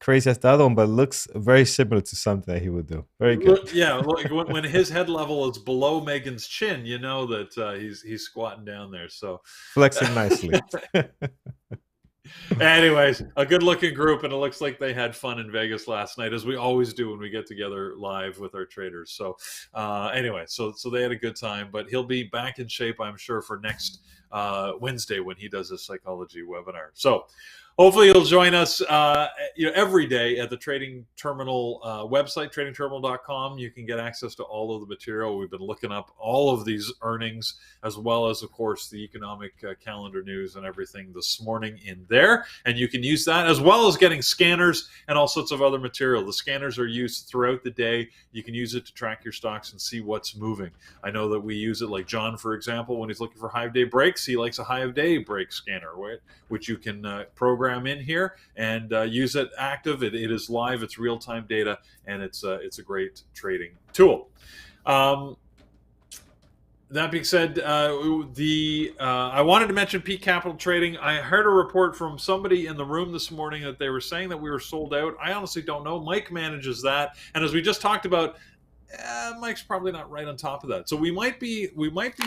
crazy as the other one, but looks very similar to something that he would do. Very good. Yeah, like when his head level is below Megan's chin, you know that he's squatting down there. So flexing nicely. Anyways, a good-looking group, and it looks like they had fun in Vegas last night, as we always do when we get together live with our traders. So, anyway, so they had a good time, but he'll be back in shape, I'm sure, for next Wednesday when he does his psychology webinar. So, hopefully you'll join us every day at the Trading Terminal website, tradingterminal.com. You can get access to all of the material. We've been looking up all of these earnings, as well as, of course, the economic calendar news and everything this morning in there. And you can use that, as well as getting scanners and all sorts of other material. The scanners are used throughout the day. You can use it to track your stocks and see what's moving. I know that we use it, like John, for example, when he's looking for high day breaks, he likes a high day break scanner, which you can program in here and use it active. It is live, it's real-time data, and it's a great trading tool. That being said, I wanted to mention Peak Capital Trading. I heard a report from somebody in the room this morning that they were saying that we were sold out. I honestly don't know. Mike manages that, and as we just talked about, Mike's probably not right on top of that. So we might be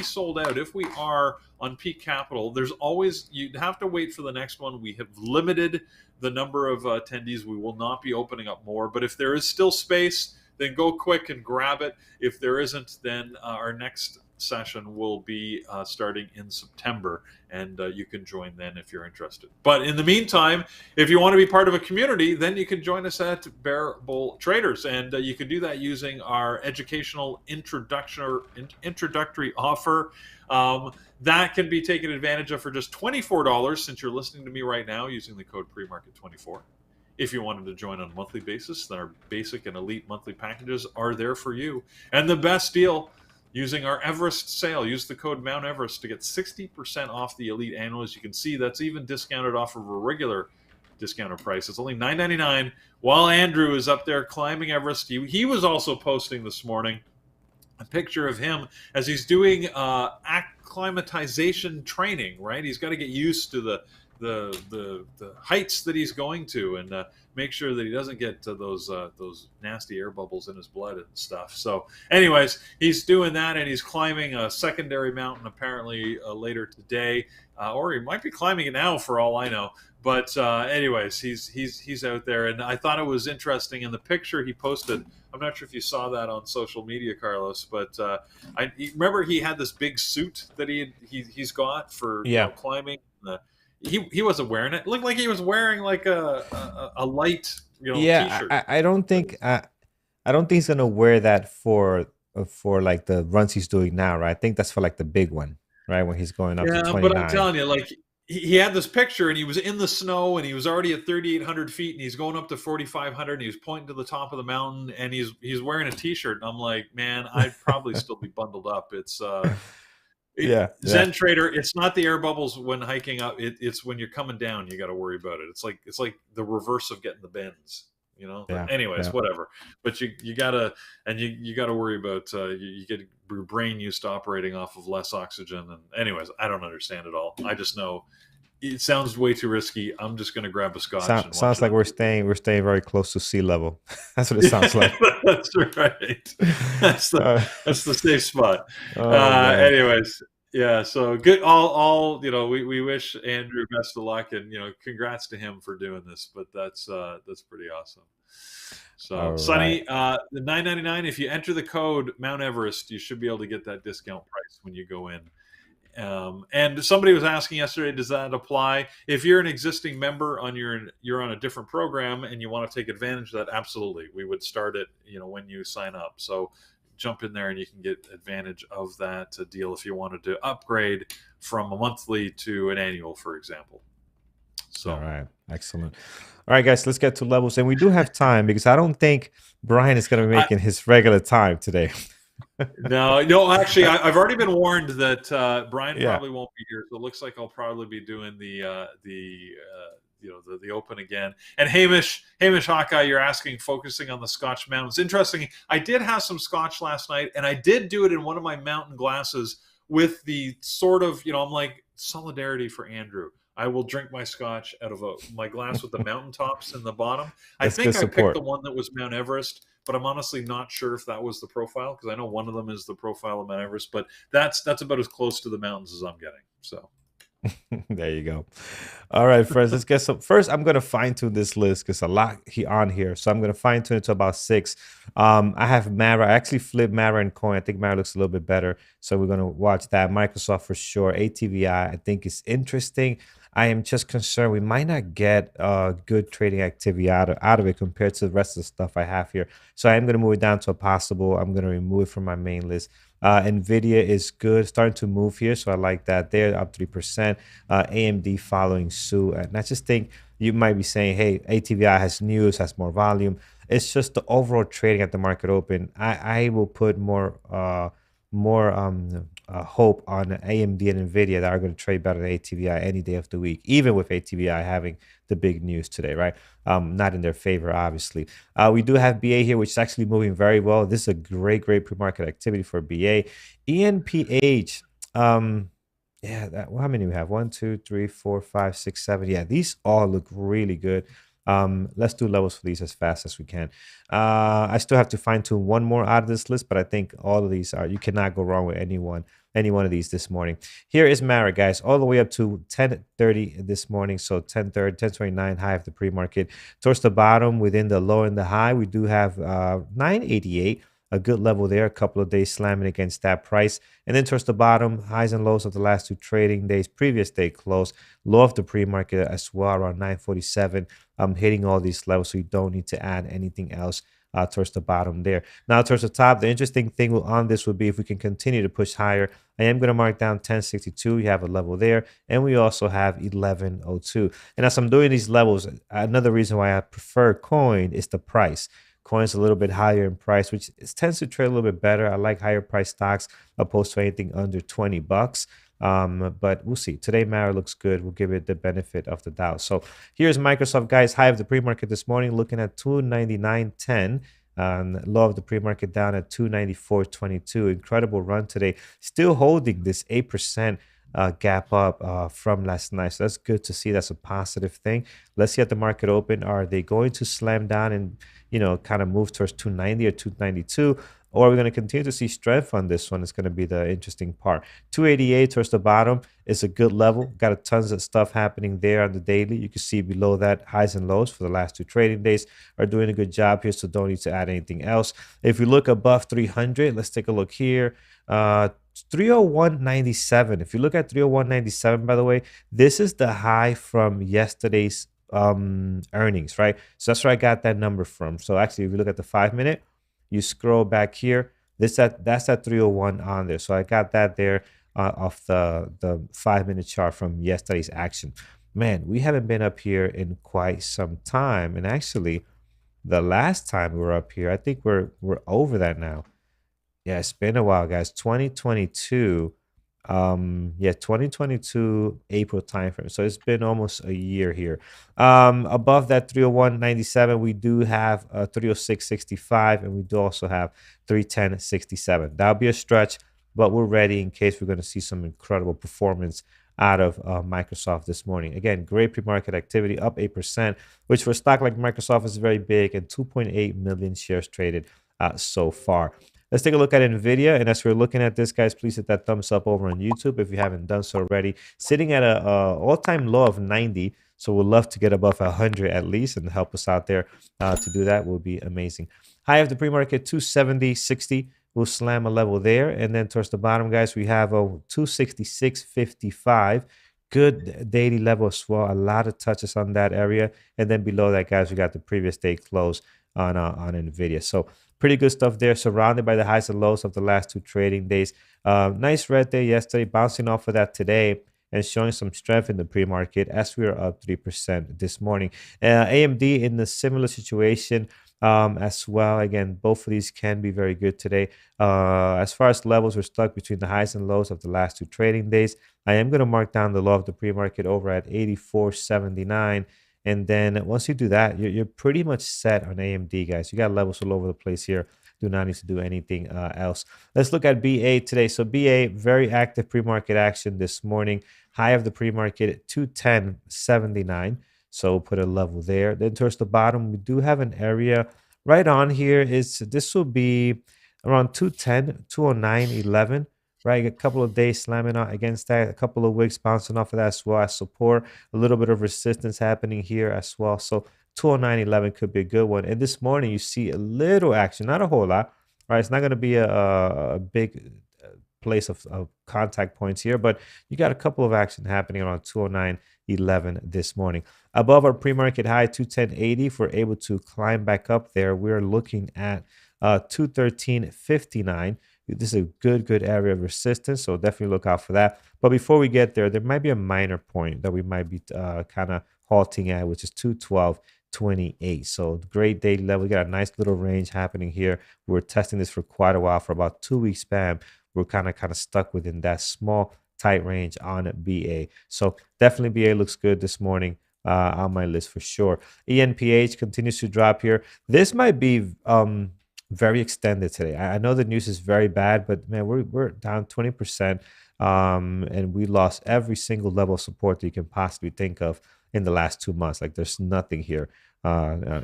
sold out. If we are on Peak Capital, there's always, you'd have to wait for the next one. We have limited the number of attendees. We will not be opening up more. But if there is still space, then go quick and grab it. If there isn't, then our next session will be starting in September, and you can join then if you're interested. But in the meantime, if you want to be part of a community, then you can join us at Bear Bull Traders, and you can do that using our educational introductory offer. That can be taken advantage of for just $24 since you're listening to me right now using the code PREMARKET24. If you wanted to join on a monthly basis, then our basic and elite monthly packages are there for you. And the best deal, using our Everest sale, use the code Mount Everest to get 60% off the Elite Annual. As you can see, that's even discounted off of a regular discounted price. It's only $9.99. While Andrew is up there climbing Everest, he was also posting this morning a picture of him as he's doing acclimatization training. Right, he's got to get used to the heights that he's going to, and make sure that he doesn't get those nasty air bubbles in his blood and stuff. So anyways, he's doing that, and he's climbing a secondary mountain apparently later today, or he might be climbing it now for all I know. But anyways, he's out there, and I thought it was interesting in the picture he posted. I'm not sure if you saw that on social media, Carlos, but I remember he had this big suit that he's got for climbing. He wasn't wearing it. It looked like he was wearing like a light, t-shirt. I don't think he's gonna wear that for like the runs he's doing now, right? I think that's for like the big one, right? When he's going up to 29. But I'm telling you, like he had this picture, and he was in the snow, and he was already at 3,800 feet, and he's going up to 4,500, and he was pointing to the top of the mountain, and he's wearing a t-shirt, and I'm like, man, I'd probably still be bundled up. It's Zen Trader, it's not the air bubbles when hiking up. It's when you're coming down, you got to worry about it. It's like the reverse of getting the bends, whatever. But you gotta worry about you get your brain used to operating off of less oxygen. And anyways, I don't understand it all. I just know it sounds way too risky. I'm just gonna grab a scotch. Sounds like we're staying very close to sea level. That's what it sounds like. That's right. That's the safe spot. Anyways. Yeah, so good. All we wish Andrew best of luck, and congrats to him for doing this. But that's pretty awesome. So Sonny, the $9.99. If you enter the code Mount Everest, you should be able to get that discount price when you go in. And somebody was asking yesterday, does that apply if you're an existing member you're on a different program and you want to take advantage of that? Absolutely, we would start it when you sign up. So jump in there and you can get advantage of that deal if you wanted to upgrade from a monthly to an annual, for example. So, all right, excellent. All right, guys, let's get to levels, and we do have time because I don't think Brian is going to be making his regular time today. No, actually, I've already been warned that Brian probably won't be here. So it looks like I'll probably be doing the open again. And Hamish Hawkeye, you're asking, focusing on the Scotch mountains. Interesting. I did have some Scotch last night, and I did do it in one of my mountain glasses with the sort of, I'm like, solidarity for Andrew. I will drink my Scotch out of my glass with the mountaintops in the bottom. I think I picked the one that was Mount Everest, but I'm honestly not sure if that was the profile, because I know one of them is the profile of Mount Everest, but that's about as close to the mountains as I'm getting. So there you go. All right, friends, let's get some. First, I'm going to fine tune this list because a lot on here. So I'm going to fine tune it to about 6. I have Mara. I actually flipped Mara and Coin. I think Mara looks a little bit better. So we're going to watch that. Microsoft for sure. ATVI, I think is interesting. I am just concerned we might not get good trading activity out of it compared to the rest of the stuff I have here. So I am going to move it down to a possible. I'm going to remove it from my main list. Nvidia is good, starting to move here, so I like that. They're up 3%. AMD following suit, and I just think you might be saying, "Hey, ATVI has news, has more volume." It's just the overall trading at the market open. I will put more hope on AMD and Nvidia that are going to trade better than ATVI any day of the week, even with ATVI having the big news today, right? Not in their favor, obviously. We do have BA here, which is actually moving very well. This is a great pre-market activity for BA. ENPH, yeah, how many we have? One, two, three, four, five, six, seven. Yeah, these all look really good. Let's do levels for these as fast as we can. I still have to fine tune one more out of this list, but I think all of these are, you cannot go wrong with any one of these this morning. Here is Mara, guys, all the way up to 10:30 this morning. So 10:30, 10:29 high of the pre-market. Towards the bottom, within the low and the high, we do have 988. A good level there, a couple of days slamming against that price. And then towards the bottom, highs and lows of the last two trading days, previous day close, low of the pre-market as well, around 947. Hitting all these levels, so you don't need to add anything else towards the bottom there. Now towards the top, the interesting thing on this would be if we can continue to push higher. I am going to mark down 1062. You have a level there, and we also have 1102. And as I'm doing these levels, another reason why I prefer coin is the price. Coin's a little bit higher in price, which tends to trade a little bit better. I like higher price stocks opposed to anything under 20 bucks. But we'll see. Today, Mara looks good. We'll give it the benefit of the doubt. So here's Microsoft, guys. High of the pre-market this morning, looking at 299.10. Low of the pre-market down at 294.22. Incredible run today. Still holding this 8% gap up from last night. So that's good to see. That's a positive thing. Let's see at the market open. Are they going to slam down and, kind of move towards 290 or 292? Or are we going to continue to see strength on this one? It's going to be the interesting part. 288 towards the bottom is a good level. Got a tons of stuff happening there on the daily. You can see below that highs and lows for the last two trading days are doing a good job here, so don't need to add anything else. If we look above 300, let's take a look here. 301.97. If you look at 301.97, by the way, this is the high from yesterday's earnings, right? So that's where I got that number from. So actually, if you look at the 5-minute, you scroll back here, that's that 301 on there. So I got that there off the 5-minute chart from yesterday's action. Man, we haven't been up here in quite some time. And actually, the last time we were up here, I think we're over that now. Yeah, it's been a while, guys. 2022. Yeah, 2022 April timeframe. So it's been almost a year here. Above that 301.97, we do have 306.65, and we do also have 310.67. That'll be a stretch, but we're ready in case we're going to see some incredible performance out of Microsoft this morning. Again, great pre-market activity, up 8%, which for a stock like Microsoft is very big, and 2.8 million shares traded so far. Let's take a look at NVIDIA. And as we're looking at this, guys, please hit that thumbs up over on YouTube if you haven't done so already. Sitting at a all-time low of 90. So we'd love to get above 100 at least, and help us out there to do that will be amazing. High of the pre-market, 270.60. We'll slam a level there. And then towards the bottom, guys, we have a 266.55. Good daily level as well. A lot of touches on that area. And then below that, guys, we got the previous day close on NVIDIA. So pretty good stuff there, surrounded by the highs and lows of the last two trading days. Nice red day yesterday, bouncing off of that today and showing some strength in the pre-market as we are up 3% this morning. AMD in a similar situation as well. Again, both of these can be very good today. As far as levels, we're stuck between the highs and lows of the last two trading days. I am going to mark down the low of the pre-market over at 84.79. And then once you do that, you're pretty much set on AMD, guys. You got levels all over the place here. Do not need to do anything else. Let's look at BA today. So BA, very active pre-market action this morning. High of the pre-market at 210.79. So put a level there. Then towards the bottom, we do have an area right on here. This will be around 210, 209.11. Right, a couple of days slamming out against that, a couple of wicks bouncing off of that as well as support, a little bit of resistance happening here as well. So 209.11 could be a good one. And this morning you see a little action, not a whole lot, right? It's not going to be a big place of contact points here, but you got a couple of action happening around 209.11 210.11 this morning. Above our pre-market high, 210.80. If we're able to climb back up there, we're looking at 213.59. This is a good area of resistance, so definitely look out for that. But before we get there, there might be a minor point that we might be kind of halting at, which is 212.28. So great daily level. We got a nice little range happening here. We were testing this for quite a while, for about 2 weeks span. We're kind of stuck within that small tight range on BA. So definitely BA looks good this morning on my list for sure. ENPH continues to drop here. This might be very extended today. I know the news is very bad, but man, we're down 20%, and we lost every single level of support that you can possibly think of in the last 2 months. Like there's nothing here,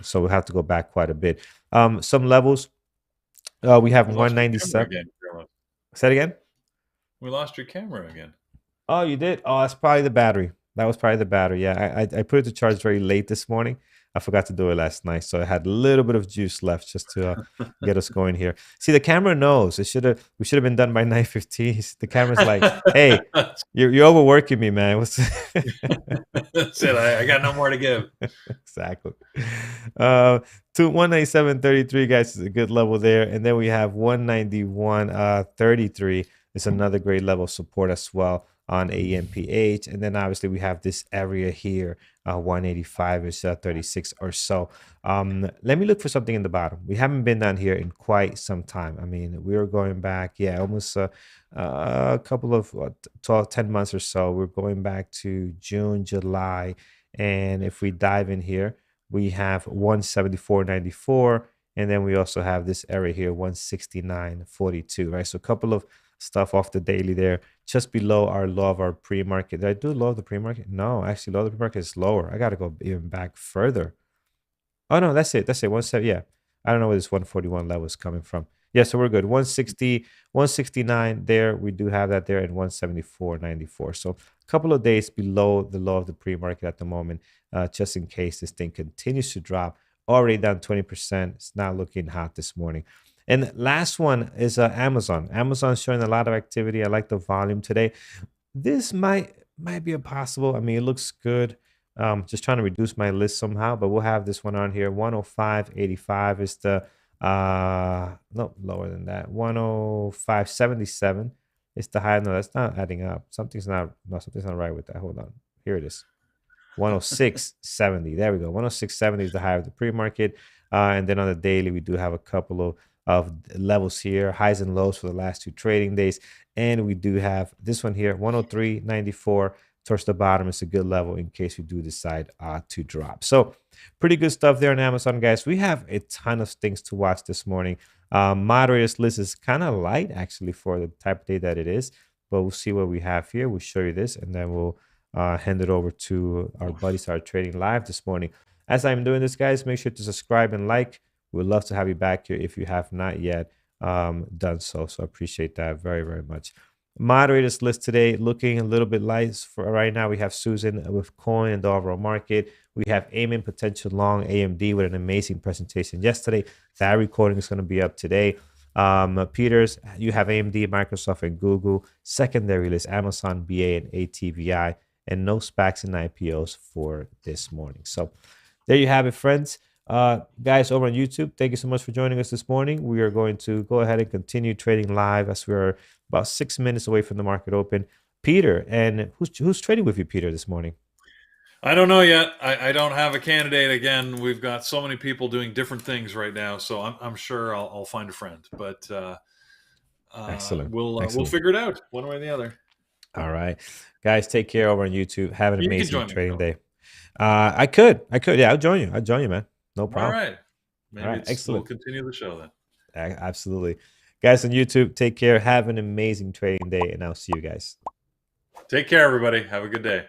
so we have to go back quite a bit. Some levels, we have We lost your camera 197. again, Carlos. Say it again. We lost your camera again. Oh, you did? Oh, that's probably the battery. That was probably the battery. Yeah, I put it to charge very late this morning. I forgot to do it last night, so I had a little bit of juice left just to get us going here. See, the camera knows. We should have been done by 9:15. The camera's like, "Hey, you're overworking me, man." What's That's it. I got no more to give. exactly. To 197.33, guys, is a good level there, and then we have 191.33. It's another great level of support as well on AMPH. And then obviously we have this area here, 185 is 36 or so. Let me look for something in the bottom. We haven't been down here in quite some time. I mean, we were going back, yeah, almost a couple of 12, 10 months or so. We're going back to June, July. And if we dive in here, we have 174.94. And then we also have this area here, 169.42, right? So a couple of stuff off the daily there, just below our low of our pre-market. Did I do low of the pre-market? No, actually, low of the pre-market is lower. I got to go even back further. Oh, no, that's it. That's it. 17. Yeah. I don't know where this 141 level is coming from. Yeah, so we're good. 160, 169 there. We do have that there, and 174.94. So a couple of days below the low of the pre-market at the moment, just in case this thing continues to drop. Already down 20%. It's not looking hot this morning. And last one is Amazon. Amazon's showing a lot of activity. I like the volume today. This might be a possible. I mean, it looks good. Just trying to reduce my list somehow, but we'll have this one on here. 105.85 is the no, lower than that. 105.77 is the high. No, that's not adding up. Something's not right with that. Hold on. Here it is. 106.70. There we go. 106.70 is the high of the pre-market. And then on the daily, we do have a couple of levels here, highs and lows for the last 2 trading days. And we do have this one here, 103.94 towards the bottom. It's a good level in case we do decide to drop. So pretty good stuff there on Amazon, guys. We have a ton of things to watch this morning. Moderators list is kind of light, actually, for the type of day that it is. But we'll see what we have here. We'll show you this, and then we'll hand it over to our buddies that are trading live this morning. As I'm doing this, guys, make sure to subscribe and like. We'd love to have you back here if you have not yet done so. So I appreciate that very much. Moderators list today looking a little bit light for right now. We have Susan with coin and the overall market. We have Eamon potential long AMD with an amazing presentation yesterday. That recording is going to be up today. Peters, you have AMD, Microsoft, and Google. Secondary list Amazon, BA, and ATVI, and no SPACs and IPOs for this morning. So there you have it, friends. Guys over on YouTube, thank you so much for joining us this morning. We are going to go ahead and continue trading live as we are about 6 minutes away from the market open. Peter, and who's trading with you, Peter, this morning? I don't know yet. I don't have a candidate. Again, we've got so many people doing different things right now, so I'm sure I'll find a friend. But Excellent. We'll figure it out one way or the other. All right, guys, take care over on YouTube. Have an You can amazing join me, trading Phil. day. I could. Yeah, I'll join you, man. No problem. All right. Maybe All right, excellent. We'll continue the show then. Absolutely. Guys on YouTube, take care. Have an amazing trading day, and I'll see you guys. Take care, everybody. Have a good day.